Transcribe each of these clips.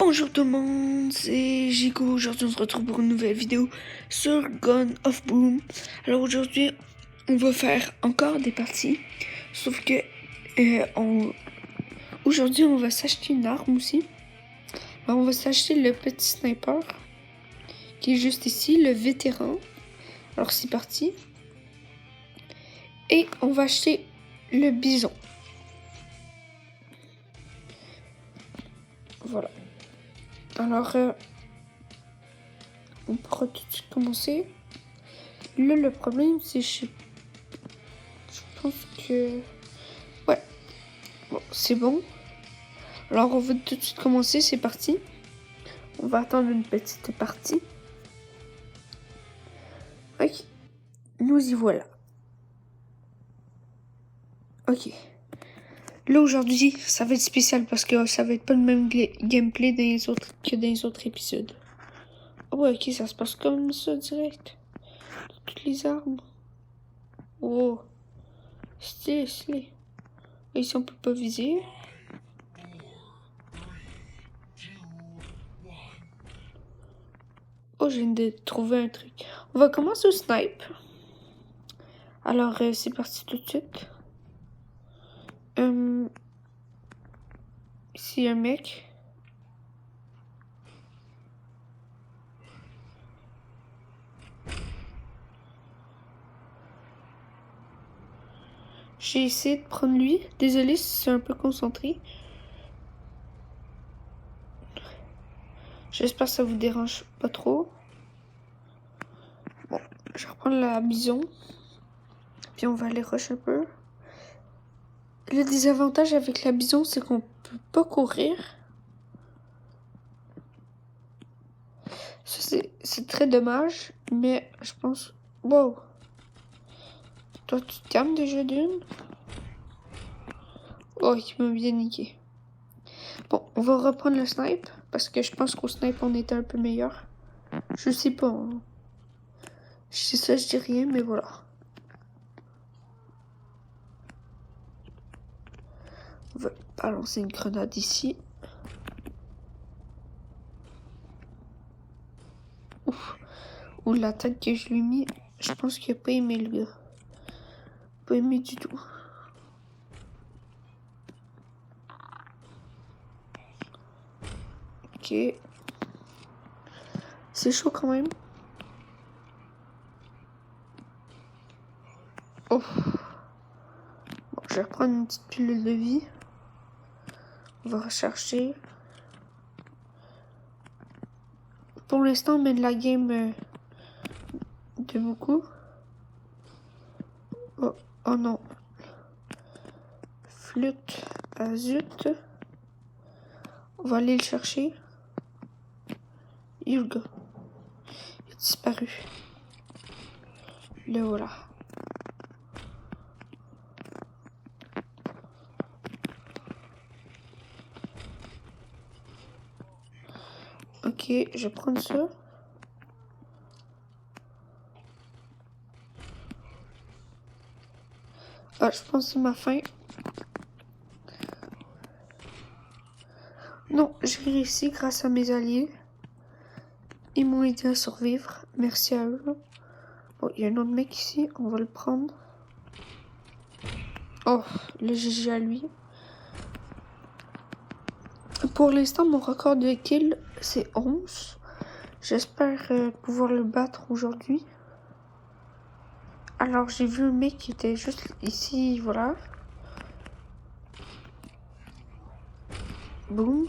Bonjour tout le monde, c'est Jigo. Aujourd'hui, on se retrouve pour une nouvelle vidéo sur Gun of Boom. Alors aujourd'hui, on va faire encore des parties, sauf que aujourd'hui, on va s'acheter une arme aussi. Alors, on va s'acheter le petit sniper qui est juste ici, le vétéran. Alors c'est parti. Et on va acheter le bison. Voilà. Alors, on pourra tout de suite commencer. Là, le problème, c'est je pense que... Ouais. Bon, c'est bon. Alors, on va tout de suite commencer. C'est parti. On va attendre une petite partie. Ok. Nous y voilà. Ok. Là, aujourd'hui, ça va être spécial parce que ça va être pas le même gameplay que dans les autres épisodes. Ah ouais, ok, ça se passe comme ça, direct. Toutes les armes. Oh. Stylé, stylé. Ici, on peut pas viser. Oh, je viens de trouver un truc. On va commencer au snipe. Alors, c'est parti tout de suite. Ici, un mec. J'ai essayé de prendre lui. Désolé si c'est un peu concentré. J'espère que ça vous dérange pas trop. Bon, je vais reprendre la bison. Puis on va aller rush un peu. Le désavantage avec la bison, c'est qu'on peut pas courir. Ça, c'est très dommage. Mais je pense... Wow. Toi, tu te calmes déjà d'une. Oh, il m'a bien niqué. Bon, on va reprendre le snipe. Parce que je pense qu'au snipe, on était un peu meilleur. Je sais pas. Hein. Je sais ça, je dis rien, mais voilà. On va balancer une grenade ici. Ouf. Ou la tête que je lui ai mis, je pense qu'il a pas aimé le gars. Pas aimé du tout. Ok. C'est chaud quand même. Oh. Bon, je vais reprendre une petite pilule de vie. On va rechercher. Pour l'instant, on mène la game de beaucoup. Oh, oh non. Flûte à zut. On va aller le chercher. Et le gars. Il a disparu. Le voilà. Ok, je vais prendre ça. Ah, je pense que c'est ma fin. Non, j'ai réussi grâce à mes alliés. Ils m'ont aidé à survivre. Merci à eux. Bon, il y a un autre mec ici. On va le prendre. Oh, le GG à lui. Pour l'instant, mon record de kill, c'est 11. J'espère pouvoir le battre aujourd'hui. Alors, j'ai vu un mec qui était juste ici, voilà. Boum.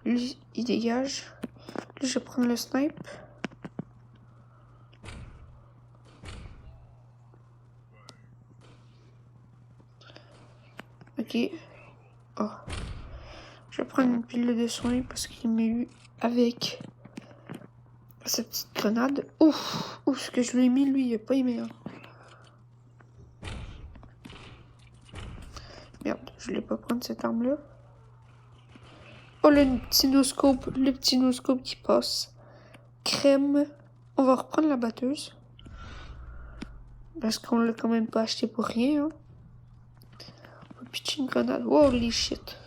Lui, il dégage. Lui, je vais prendre le snipe. Ok. Oh. Je vais prendre une pile de soins parce qu'il m'a eu avec sa petite grenade. Ouf, ouf, ce que je lui ai mis, lui, il a pas aimé. Hein. Merde, je voulais pas prendre cette arme-là. Oh, le petit noscope qui passe. Crème. On va reprendre la batteuse. Parce qu'on l'a quand même pas acheté pour rien. Hein. On va pitcher une grenade. Holy shit.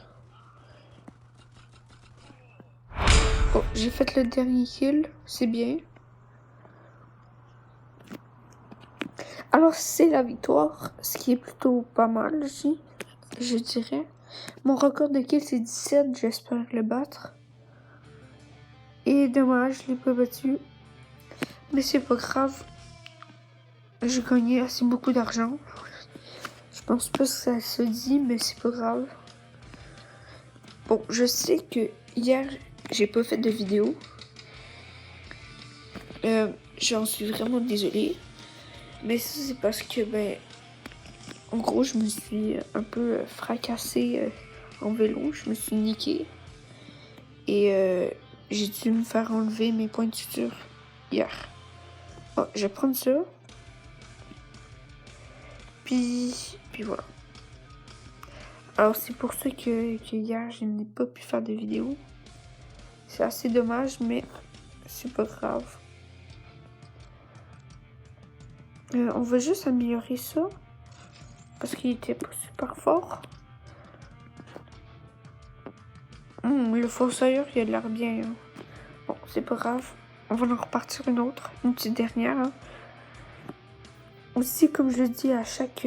Oh, j'ai fait le dernier kill, c'est bien. Alors c'est la victoire, ce qui est plutôt pas mal aussi, je dirais. Mon record de kill c'est 17, j'espère le battre. Et dommage, je l'ai pas battu. Mais c'est pas grave. J'ai gagné assez beaucoup d'argent. Je pense pas que ça se dit, mais c'est pas grave. Bon, je sais que hier, j'ai pas fait de vidéo. J'en suis vraiment désolée. Mais ça, c'est parce que, en gros, je me suis un peu fracassée en vélo. Je me suis niquée. Et j'ai dû me faire enlever mes points de suture hier. Oh, je vais prendre ça. Puis voilà. Alors c'est pour ça que hier je n'ai pas pu faire de vidéo. C'est assez dommage, mais c'est pas grave. On va juste améliorer ça. Parce qu'il était pas super fort. Le fossoyeur, il a l'air bien. Hein. Bon, c'est pas grave. On va en repartir une autre. Une petite dernière. Hein. Aussi, comme je le dis à chaque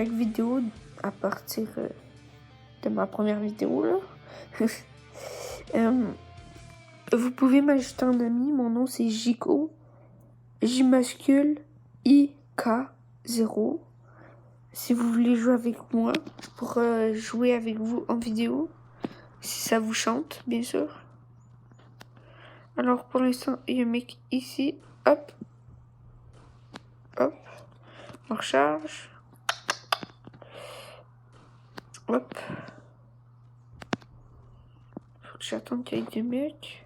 vidéo, à partir de ma première vidéo, là. Vous pouvez m'ajouter en ami. Mon nom, c'est Jico. J majuscule IK0. Si vous voulez jouer avec moi, pour jouer avec vous en vidéo. Si ça vous chante, bien sûr. Alors, pour l'instant, il y a un mec ici. Hop. Hop. On recharge. Hop. Faut que j'attende qu'il y ait des mecs.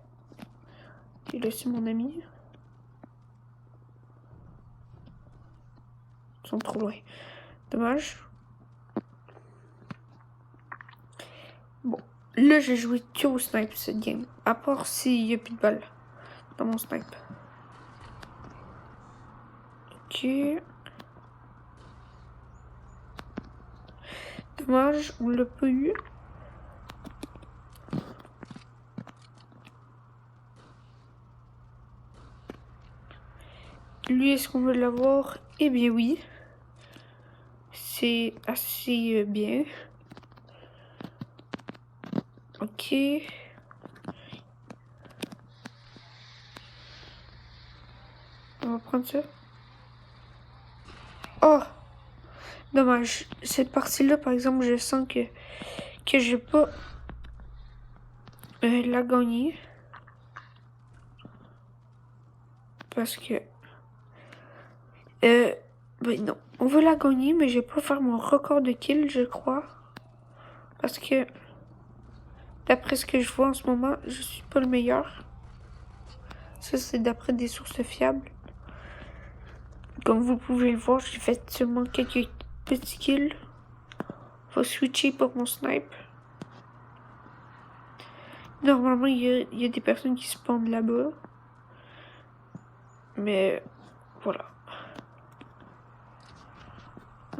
Et là, c'est mon ami. Ils sont trop loin. Dommage. Bon. Là, j'ai joué que au snipe cette game. À part s'il n'y a plus de balles dans mon snipe. Ok. Dommage, on l'a pas eu. Lui, est-ce qu'on veut l'avoir? Eh bien oui. C'est assez bien. Ok. On va prendre ça. Oh! Dommage. Cette partie-là, par exemple, je sens que je vais pas la gagner. Parce que... non. On veut la gagner, mais je vais pas faire mon record de kill, je crois. Parce que... D'après ce que je vois en ce moment, je suis pas le meilleur. Ça, c'est d'après des sources fiables. Comme vous pouvez le voir, j'ai fait seulement quelques petits kills. Faut switcher pour mon snipe. Normalement, il y a des personnes qui spawnent là-bas. Mais voilà.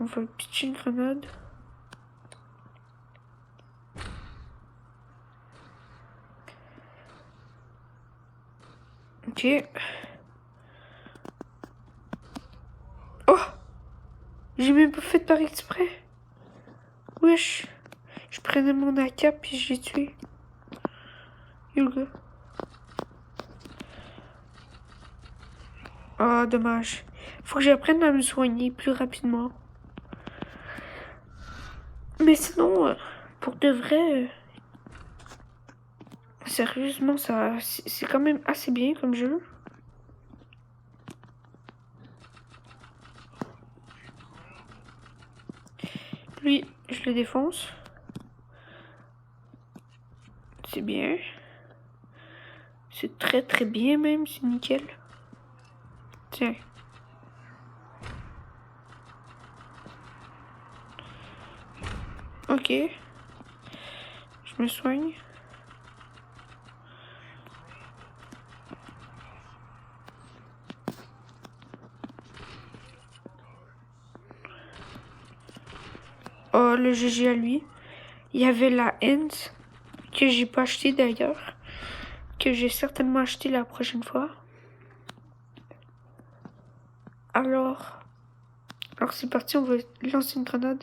On va pitcher une grenade. Ok. Oh! J'ai même pas fait par exprès. Wesh. Je prenais mon AK puis je l'ai tué. Yo le gars. Ah, dommage. Faut que j'apprenne à me soigner plus rapidement. Mais sinon, pour de vrai, sérieusement, c'est quand même assez bien comme jeu. Lui, je le défonce. C'est bien. C'est très très bien même, c'est nickel. Tiens. Ok. Je me soigne. Oh, le GG à lui. Il y avait la Hens que j'ai pas acheté d'ailleurs, que j'ai certainement acheté la prochaine fois. Alors c'est parti, on va lancer une grenade.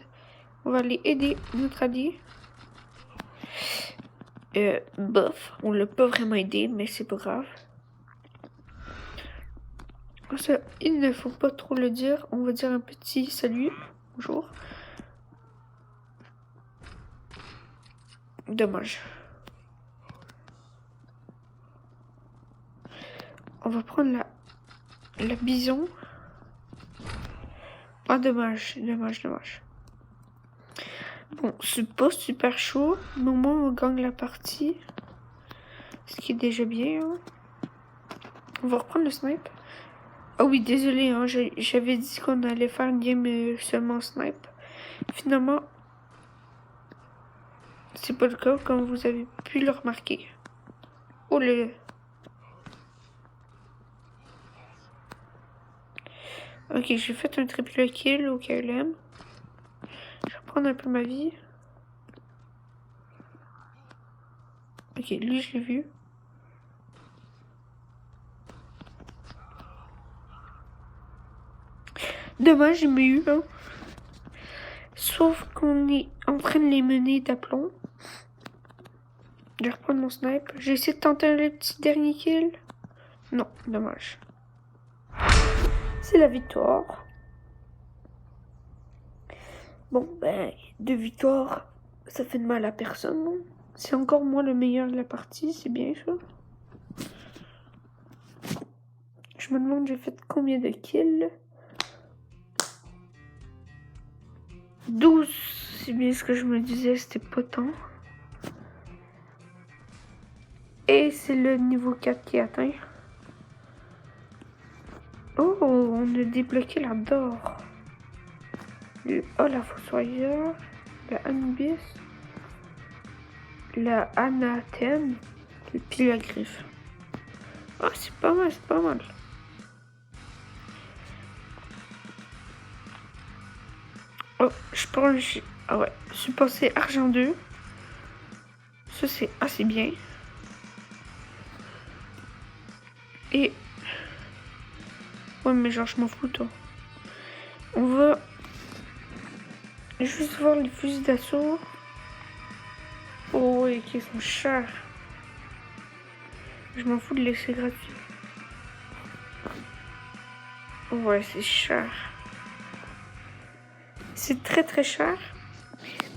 On va aller aider notre allié. Bof, on l'a pas vraiment aidé, mais c'est pas grave. Ça, il ne faut pas trop le dire. On va dire un petit salut. Bonjour. Dommage. On va prendre la bison. Ah, dommage. Bon, c'est pas super chaud, mais au moins on gagne la partie. Ce qui est déjà bien. Hein. On va reprendre le snipe. Ah oui, désolé, hein, j'avais dit qu'on allait faire une game seulement snipe. Finalement, c'est pas le cas, comme vous avez pu le remarquer. Oh le... Ok, j'ai fait un triple kill au KLM. Je vais reprendre un peu ma vie. Ok, lui je l'ai vu. Dommage, j'ai eu hein. Sauf qu'on est en train de les mener d'aplomb. Je vais reprendre mon snipe. J'ai essayé de tenter le petit dernier kill. Non, dommage. C'est la victoire. Bon, ben, 2 victoires, ça fait de mal à personne. C'est encore moi le meilleur de la partie, c'est bien ça. Je me demande, j'ai fait combien de kills? 12, c'est bien ce que je me disais, c'était pas tant. Et c'est le niveau 4 qui est atteint. Oh, on a débloqué la d'or. Oh, la fossoyeur, la Anubis, la Anathème, et puis la griffe. Ah, c'est pas mal, c'est pas mal. Oh, je pense... Ah ouais, je suis passé argent 2. Ça, c'est assez bien. Et... Ouais, mais genre, je m'en fous, toi. On va... juste voir les fusils d'assaut. Oh, ouais, qui sont chers. Je m'en fous de laisser gratuit. Ouais, c'est cher. C'est très très cher.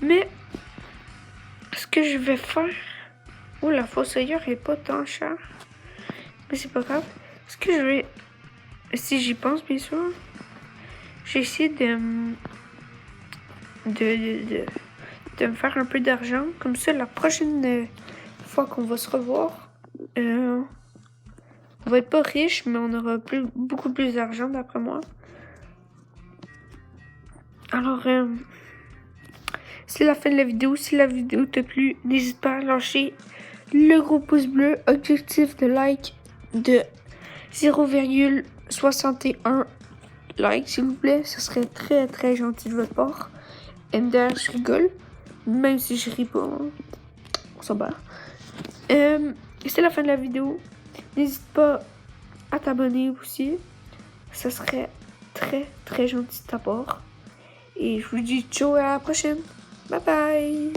Mais ce que je vais faire... Oh, la fossoyeur est pas tant chère. Mais c'est pas grave. Ce que je vais... Si j'y pense, bien sûr. J'ai essayé de me faire un peu d'argent. Comme ça, la prochaine fois qu'on va se revoir, on va être pas riche, mais on aura beaucoup plus d'argent, d'après moi. Alors, c'est la fin de la vidéo. Si la vidéo t'a plu, n'hésite pas à lâcher le gros pouce bleu. Objectif de like de 0,61 like, s'il vous plaît. Ce serait très très gentil de votre part. Et d'ailleurs, je rigole. Même si je ris pas. Hein. On s'en bat. C'est la fin de la vidéo. N'hésite pas à t'abonner aussi. Ça serait très très gentil de ta part. Et je vous dis ciao à la prochaine. Bye bye.